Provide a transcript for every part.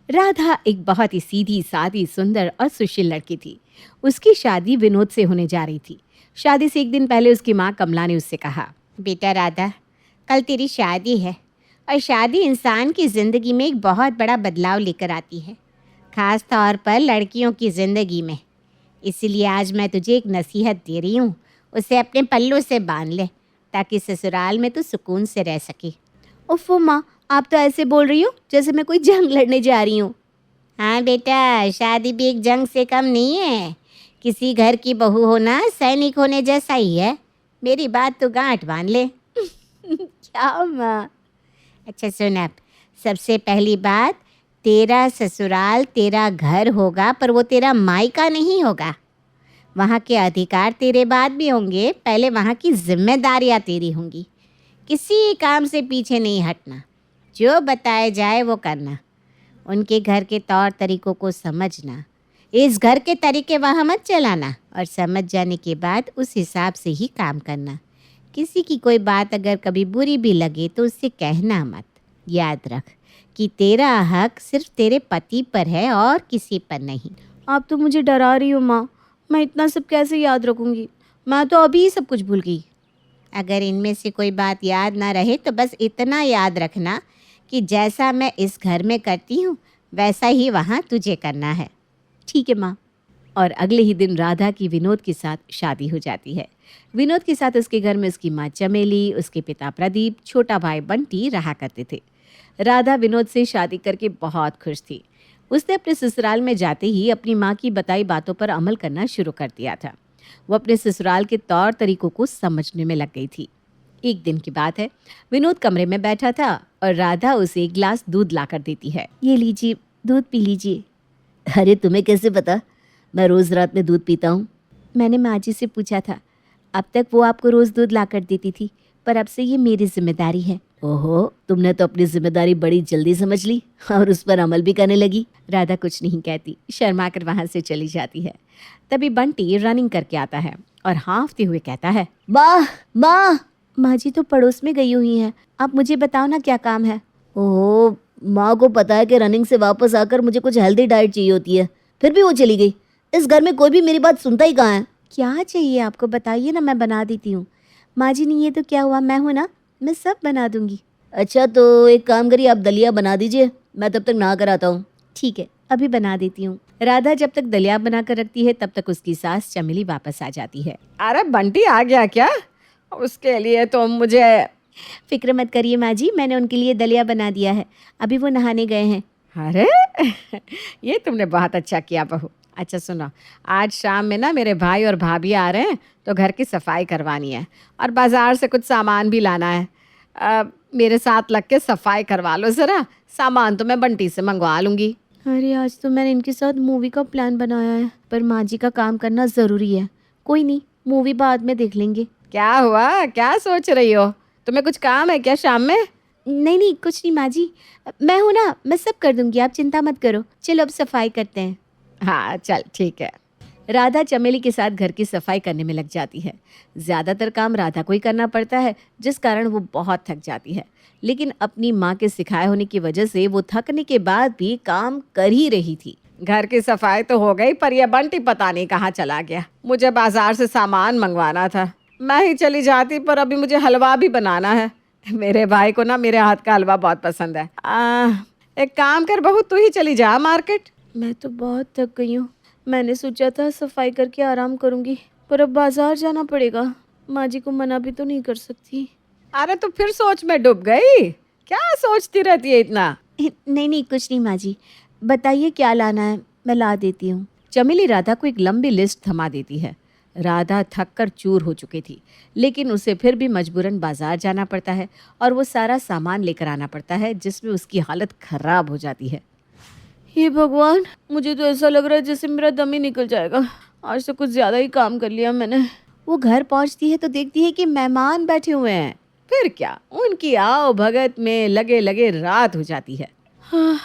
राधा एक बहुत ही सीधी सादी सुंदर और सुशील लड़की थी। उसकी शादी विनोद से होने जा रही थी। शादी से एक दिन पहले उसकी माँ कमला ने उससे कहा, बेटा राधा, कल तेरी शादी है और शादी इंसान की ज़िंदगी में एक बहुत बड़ा बदलाव लेकर आती है, ख़ास तौर पर लड़कियों की ज़िंदगी में। इसीलिए आज मैं तुझे एक नसीहत दे रही हूँ, उसे अपने पल्लू से बांध ले ताकि ससुराल में तू सुकून से रह सके। ओफो माँ, आप तो ऐसे बोल रही हो जैसे मैं कोई जंग लड़ने जा रही हूँ। हाँ बेटा, शादी भी एक जंग से कम नहीं है। किसी घर की बहू होना सैनिक होने जैसा ही है। मेरी बात तो गांठ बांध ले। क्या माँ? अच्छा सुन, अब सबसे पहली बात, तेरा ससुराल तेरा घर होगा पर वो तेरा मायका नहीं होगा। वहाँ के अधिकार तेरे बाद भी होंगे, पहले वहाँ की जिम्मेदारियाँ तेरी होंगी। किसी काम से पीछे नहीं हटना, जो बताया जाए वो करना, उनके घर के तौर तरीकों को समझना, इस घर के तरीके वहाँ मत चलाना और समझ जाने के बाद उस हिसाब से ही काम करना। किसी की कोई बात अगर कभी बुरी भी लगे तो उससे कहना मत। याद रख कि तेरा हक सिर्फ तेरे पति पर है और किसी पर नहीं। आप तो मुझे डरा रही हो माँ, मैं इतना सब कैसे याद रखूँगी? मैं तो अभी ही सब कुछ भूल गई। अगर इनमें से कोई बात याद ना रहे तो बस इतना याद रखना कि जैसा मैं इस घर में करती हूँ वैसा ही वहाँ तुझे करना है। ठीक है माँ। और अगले ही दिन राधा की विनोद के साथ शादी हो जाती है। विनोद के साथ उसके घर में उसकी माँ चमेली, उसके पिता प्रदीप, छोटा भाई बंटी रहा करते थे। राधा विनोद से शादी करके बहुत खुश थी। उसने अपने ससुराल में जाते ही अपनी माँ की बताई बातों पर अमल करना शुरू कर दिया था। वो अपने ससुराल के तौर तरीकों को समझने में लग गई थी। एक दिन की बात है, विनोद कमरे में बैठा था और राधा उसे एक गिलास दूध लाकर देती है। ये लीजिए, दूध पी लीजिए। अरे तुम्हें कैसे पता मैं रोज रात में दूध पीता हूँ? मैंने माँ जी से पूछा था। अब तक वो आपको रोज दूध लाकर देती थी, पर अब से ये मेरी जिम्मेदारी है। ओहो, तुमने तो अपनी जिम्मेदारी बड़ी जल्दी समझ ली और उस पर अमल भी करने लगी। राधा कुछ नहीं कहती, शर्मा कर वहां से चली जाती है। तभी बंटी रनिंग करके आता है और हाँफते हुए कहता है, माँ माँ। माँ जी तो पड़ोस में गई हुई हैं, आप मुझे बताओ ना क्या काम है? ओहो, माँ को पता है कि रनिंग से वापस आकर मुझे कुछ हेल्दी डाइट चाहिए होती है, फिर भी वो चली गई। इस घर में कोई भी मेरी बात सुनता ही कहाँ है। क्या चाहिए आपको, बताइए ना, मैं बना देती हूँ। माँ जी नहीं, ये तो क्या हुआ, मैं हूँ ना, मैं सब बना दूंगी। अच्छा तो एक काम करिए, आप दलिया बना दीजिए, मैं तब तक नहा कर आता हूँ। ठीक है, अभी बना देती हूँ। राधा जब तक दलिया बना कर रखती है तब तक उसकी सास चमेली वापस आ जाती है। अरे बंटी आ गया क्या? उसके लिए तो मुझे... फिक्र मत करिए माँ जी, मैंने उनके लिए दलिया बना दिया है, अभी वो नहाने गए हैं। अरे ये तुमने बहुत अच्छा किया बहू। अच्छा सुनो, आज शाम में ना मेरे भाई और भाभी आ रहे हैं तो घर की सफाई करवानी है और बाज़ार से कुछ सामान भी लाना है। मेरे साथ लग के सफाई करवा लो ज़रा, सामान तो मैं बंटी से मंगवा लूँगी। अरे आज तो मैंने इनके साथ मूवी का प्लान बनाया है, पर माँ जी का काम करना ज़रूरी है। कोई नहीं, मूवी बाद में देख लेंगे। क्या हुआ, क्या सोच रही हो? तुम्हें कुछ काम है क्या शाम में? नहीं नहीं, कुछ नहीं माँ जी, मैं हूँ ना, मैं सब कर दूंगी, आप चिंता मत करो। चलो अब सफाई करते हैं। हाँ चल ठीक है। राधा चमेली के साथ घर की सफाई करने में लग जाती है। ज़्यादातर काम राधा को ही करना पड़ता है, जिस कारण वो बहुत थक जाती है। लेकिन अपनी माँ के सिखाए होने की वजह से वो थकने के बाद भी काम कर ही रही थी। घर की सफाई तो हो गई पर यह बंटी पता नहीं कहाँ चला गया। मुझे बाजार से सामान मंगवाना था, मैं ही चली जाती, पर अभी मुझे हलवा भी बनाना है। मेरे भाई को ना मेरे हाथ का हलवा बहुत पसंद है। एक काम कर बहू, तू ही चली जा मार्केट। मैं तो बहुत थक गई हूँ, मैंने सोचा था सफाई करके आराम करूँगी, पर अब बाजार जाना पड़ेगा। माँ जी को मना भी तो नहीं कर सकती। अरे तो फिर सोच में डूब गई, क्या सोचती रहती है इतना? नहीं नहीं, कुछ नहीं माँ जी, बताइए क्या लाना है, मैं ला देती हूँ। चमेली राधा को एक लंबी लिस्ट थमा देती है। राधा थक कर चूर हो चुकी थी, लेकिन उसे फिर भी मजबूरन बाजार जाना पड़ता है और वो सारा सामान लेकर आना पड़ता है, जिसमें उसकी हालत खराब हो जाती है। हे भगवान, मुझे तो ऐसा लग रहा है जैसे मेरा दम ही निकल जाएगा। आज तो कुछ ज़्यादा ही काम कर लिया मैंने। वो घर पहुंचती है तो देखती है कि मेहमान बैठे हुए हैं। फिर क्या, उनकी आओ भगत में लगे लगे रात हो जाती है। हाँ,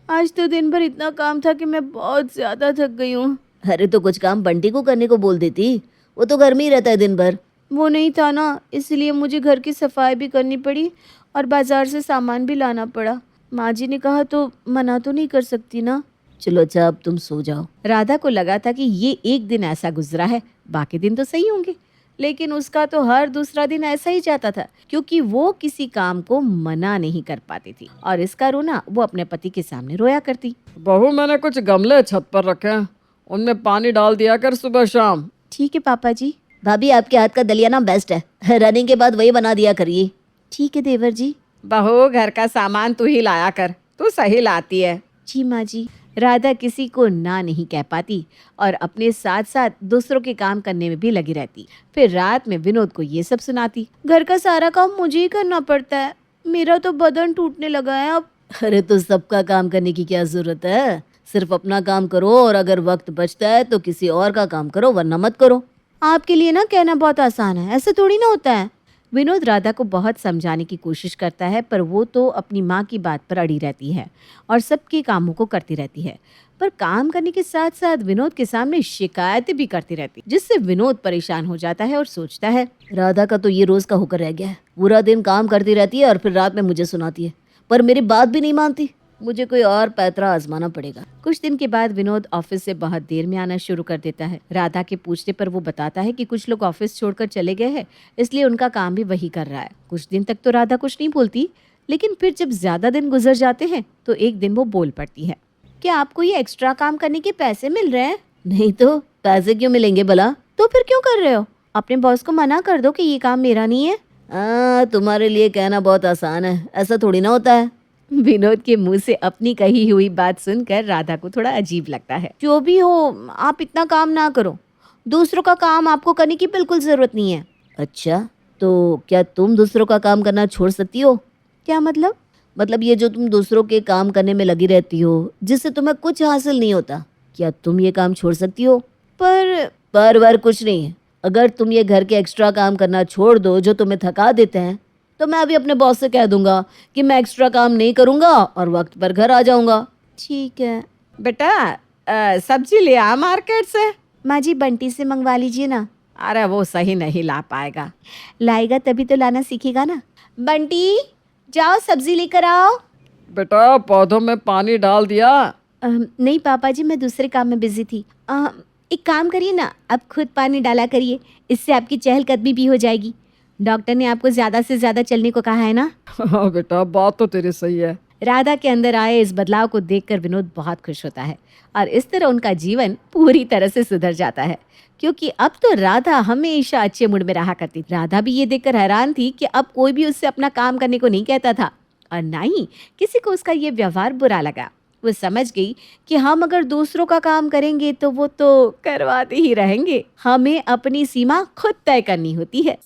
आज तो दिन भर इतना काम था कि मैं बहुत ज़्यादा थक गई हूँ। अरे तो कुछ काम बंटी को करने को बोल देती, वो तो घर में ही रहता है दिन भर। वो नहीं था ना, इसलिए मुझे घर की सफाई भी करनी पड़ी और बाजार से सामान भी लाना पड़ा। माँ जी ने कहा तो मना तो नहीं कर सकती ना। चलो अच्छा अब तुम सो जाओ। राधा को लगा था कि ये एक दिन ऐसा गुजरा है, बाकी दिन तो सही होंगे, लेकिन उसका तो हर दूसरा दिन ऐसा ही जाता था, क्योंकि वो किसी काम को मना नहीं कर पाती थी और इसका रोना वो अपने पति के सामने रोया करती। बहू, मैंने कुछ गमले छत पर रखे हैं, उनमें पानी डाल दिया कर सुबह शाम। ठीक है पापा जी। भाभी आपके हाथ का दलिया ना बेस्ट है, रनिंग के बाद वही बना दिया करिए। ठीक है देवर जी। बहू, घर का सामान तू ही लाया कर, तू सही लाती है। जी माँ जी। राधा किसी को ना नहीं कह पाती और अपने साथ साथ दूसरों के काम करने में भी लगी रहती। फिर रात में विनोद को ये सब सुनाती। घर का सारा काम मुझे ही करना पड़ता है, मेरा तो बदन टूटने लगा है अब। अरे तो सबका काम करने की क्या जरूरत है, सिर्फ अपना काम करो और अगर वक्त बचता है तो किसी और का काम करो, वरना मत करो। आपके लिए ना कहना बहुत आसान है, ऐसे थोड़ी ना होता है। विनोद राधा को बहुत समझाने की कोशिश करता है, पर वो तो अपनी माँ की बात पर अड़ी रहती है और सबके कामों को करती रहती है। पर काम करने के साथ साथ विनोद के सामने शिकायतें भी करती रहती, जिससे विनोद परेशान हो जाता है और सोचता है, राधा का तो ये रोज का होकर रह गया है, पूरा दिन काम करती रहती है और फिर रात में मुझे सुनाती है, पर मेरी बात भी नहीं मानती। मुझे कोई और पैतरा आजमाना पड़ेगा। कुछ दिन के बाद विनोद ऑफिस से बहुत देर में आना शुरू कर देता है। राधा के पूछने पर वो बताता है कि कुछ लोग ऑफिस छोड़कर चले गए हैं, इसलिए उनका काम भी वही कर रहा है। कुछ दिन तक तो राधा कुछ नहीं बोलती, लेकिन फिर जब ज्यादा दिन गुजर जाते हैं तो एक दिन वो बोल पड़ती है, क्या आपको ये एक्स्ट्रा काम करने के पैसे मिल रहे हैं? नहीं तो पैसे क्यों मिलेंगे भला? तो फिर क्यों कर रहे हो? अपने बॉस को मना कर दो कि ये काम मेरा नहीं है। तुम्हारे लिए कहना बहुत आसान है, ऐसा थोड़ी ना होता है। विनोद के मुंह से अपनी कही हुई बात सुनकर राधा को थोड़ा अजीब लगता है। जो भी हो, आप इतना काम ना करो, दूसरों का काम आपको करने की बिल्कुल जरूरत नहीं है। अच्छा, तो क्या तुम दूसरों का काम करना छोड़ सकती हो? क्या मतलब? मतलब ये जो तुम दूसरों के काम करने में लगी रहती हो, जिससे तुम्हें कुछ हासिल नहीं होता, क्या तुम ये काम छोड़ सकती हो? पर वर कुछ नहीं है। अगर तुम ये घर के एक्स्ट्रा काम करना छोड़ दो जो तुम्हें थका देते हैं, तो मैं अभी अपने बॉस से कह दूंगा कि मैं एक्स्ट्रा काम नहीं करूंगा और वक्त पर घर आ जाऊंगा। ठीक है। बेटा, सब्जी ले आ मार्केट से। माँ जी, बंटी से मंगवा लीजिए ना। अरे वो सही नहीं ला पाएगा। लाएगा तभी तो लाना सीखेगा ना। बंटी, जाओ सब्जी लेकर आओ। बेटा, पौधों में पानी डाल दिया? नहीं पापा जी, मैं दूसरे काम में बिजी थी। एक काम करिए ना, अब खुद पानी डाला करिए, इससे आपकी चहलकदमी भी हो जाएगी। डॉक्टर ने आपको ज्यादा से ज्यादा चलने को कहा है ना। हाँ बेटा, बात तो तेरी सही है। राधा के अंदर आए इस बदलाव को देखकर विनोद बहुत खुश होता है और इस तरह उनका जीवन पूरी तरह से सुधर जाता है, क्योंकि अब तो राधा हमेशा अच्छे मूड में रहा करती थी। राधा भी ये देखकर हैरान थी कि अब कोई भी उससे अपना काम करने को नहीं कहता था और ना ही किसी को उसका ये व्यवहार बुरा लगा। वो समझ गई कि हम अगर दूसरों का काम करेंगे तो वो तो करवाते ही रहेंगे, हमें अपनी सीमा खुद तय करनी होती है।